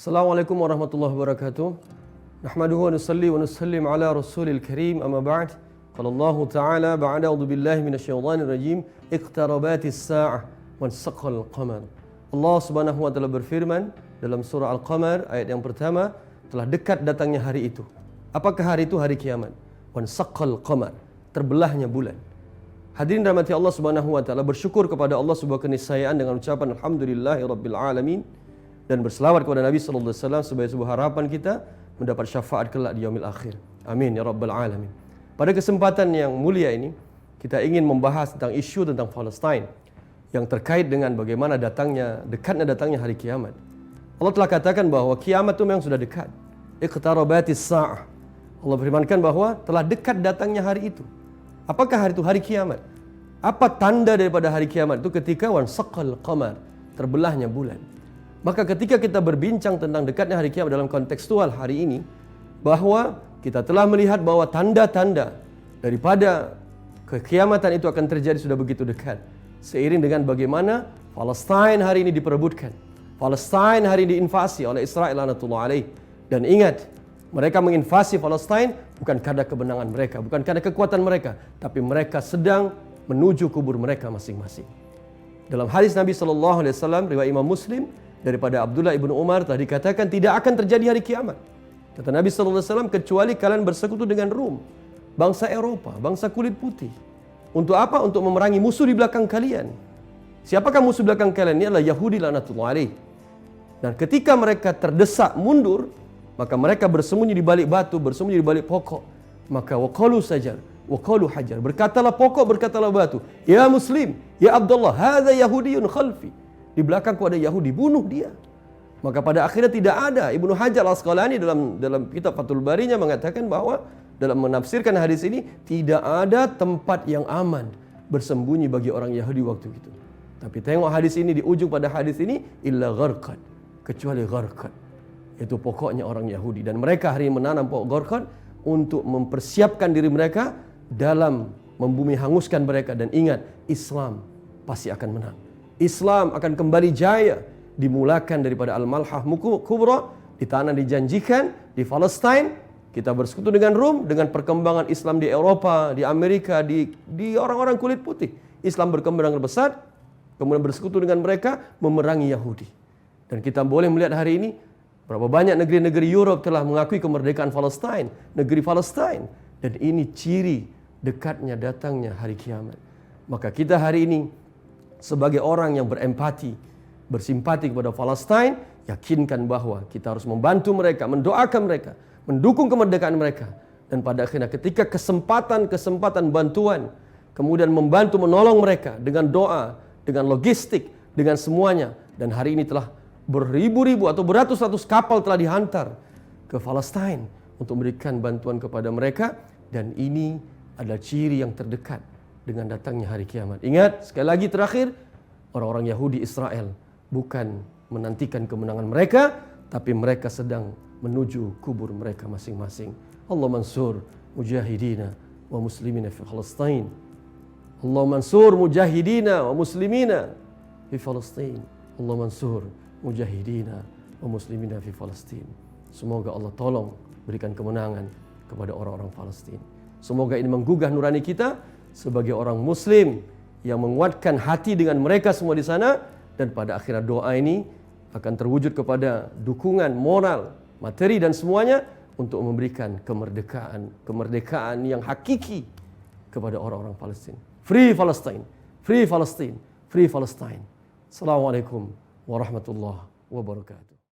Assalamualaikum warahmatullahi wabarakatuh. Nahmaduhu wa nusalli wa nusallim ala rasulil karim amma ba'd. Qala Allah Ta'ala ba'da a'udzu billahi minasyaitonir rajim. Iqtarabatis sa'ah wa shaqqal qamar. Allah Subhanahu wa taala berfirman dalam surah Al-Qamar ayat yang pertama, telah dekat datangnya hari itu. Apakah hari itu? Hari kiamat. Wa shaqqal qamar, terbelahnya bulan. Hadirin rahmati Allah Subhanahu wa taala, bersyukur kepada Allah sebuah keniscayaan dengan ucapan alhamdulillahirabbil alamin dan berselawat kepada Nabi sallallahu alaihi wasallam sebagai sebuah harapan kita mendapat syafaat kelak di yaumil akhir. Amin ya rabbal alamin. Pada kesempatan yang mulia ini, kita ingin membahas tentang isu tentang Palestin yang terkait dengan bagaimana dekatnya datangnya hari kiamat. Allah telah katakan bahwa kiamat itu memang sudah dekat. Iqtarabatis sa'ah. Allah firmankan bahwa telah dekat datangnya hari itu. Apakah hari itu? Hari kiamat. Apa tanda daripada hari kiamat itu? Ketika wansaqal qamar, terbelahnya bulan. Maka ketika kita berbincang tentang dekatnya hari kiamat dalam kontekstual hari ini, bahwa kita telah melihat bahwa tanda-tanda daripada kekiamatan itu akan terjadi sudah begitu dekat. Seiring dengan bagaimana Palestin hari ini diperebutkan. Palestin hari ini diinvasi oleh Israel laknatullah alaih. Dan ingat, mereka menginvasi Palestin bukan karena kemenangan mereka, bukan karena kekuatan mereka, tapi mereka sedang menuju kubur mereka masing-masing. Dalam hadis Nabi SAW, riwayat Imam Muslim, daripada Abdullah ibnu Umar telah dikatakan tidak akan terjadi hari kiamat. Kata Nabi SAW, kecuali kalian bersekutu dengan Rum, bangsa Eropa, bangsa kulit putih. Untuk apa? Untuk memerangi musuh di belakang kalian. Siapakah musuh belakang kalian? Ini adalah Yahudi laknatullah alaih. Dan ketika mereka terdesak mundur, maka mereka bersembunyi di balik batu, bersembunyi di balik pokok. Maka waqalu sajar, waqalu hajar. Berkatalah pokok, berkatalah batu. Ya Muslim, ya Abdullah, hadza Yahudiyun khalfi. Di belakangku ada Yahudi, bunuh dia. Maka pada akhirnya tidak ada. Ibnu Hajar Al-Asqalani dalam kitab Fathul Barinya mengatakan bahwa dalam menafsirkan hadis ini, tidak ada tempat yang aman bersembunyi bagi orang Yahudi waktu itu. Tapi tengok hadis ini, di ujung pada hadis ini, illa gharqad, kecuali gharqad, itu pokoknya orang Yahudi. Dan mereka hari ini menanam pokok gharqad untuk mempersiapkan diri mereka dalam membumi hanguskan mereka. Dan ingat, Islam pasti akan menang. Islam akan kembali jaya, dimulakan daripada Al-Malhah Kubra, di tanah dijanjikan, di Palestin. Kita bersekutu dengan Rum, dengan perkembangan Islam di Eropa, di Amerika, di orang-orang kulit putih. Islam berkembang besar, kemudian bersekutu dengan mereka, memerangi Yahudi. Dan kita boleh melihat hari ini, berapa banyak negeri-negeri Europe telah mengakui kemerdekaan Palestin, negeri Palestin. Dan ini ciri dekatnya datangnya hari kiamat. Maka kita hari ini, sebagai orang yang berempati, bersimpati kepada Palestin, yakinkan bahwa kita harus membantu mereka, mendoakan mereka, mendukung kemerdekaan mereka. Dan pada akhirnya ketika kesempatan bantuan, kemudian membantu menolong mereka dengan doa, dengan logistik, dengan semuanya. Dan hari ini telah beribu-ribu atau beratus-ratus kapal telah dihantar ke Palestin untuk memberikan bantuan kepada mereka. Dan ini adalah ciri yang terdekat dengan datangnya hari kiamat. Ingat, sekali lagi terakhir, orang-orang Yahudi Israel bukan menantikan kemenangan mereka, tapi mereka sedang menuju kubur mereka masing-masing. Allah mansur mujahidina wa muslimina fi Palestin. Allah mansur mujahidina wa muslimina fi Palestin. Allah mansur mujahidina wa muslimina fi Palestin. Semoga Allah tolong berikan kemenangan kepada orang-orang Palestin. Semoga ini menggugah nurani kita sebagai orang Muslim yang menguatkan hati dengan mereka semua di sana. Dan pada akhirnya doa ini akan terwujud kepada dukungan moral, materi dan semuanya untuk memberikan kemerdekaan yang hakiki kepada orang-orang Palestin. Free Palestine, free Palestine, free Palestine. Assalamualaikum warahmatullahi wabarakatuh.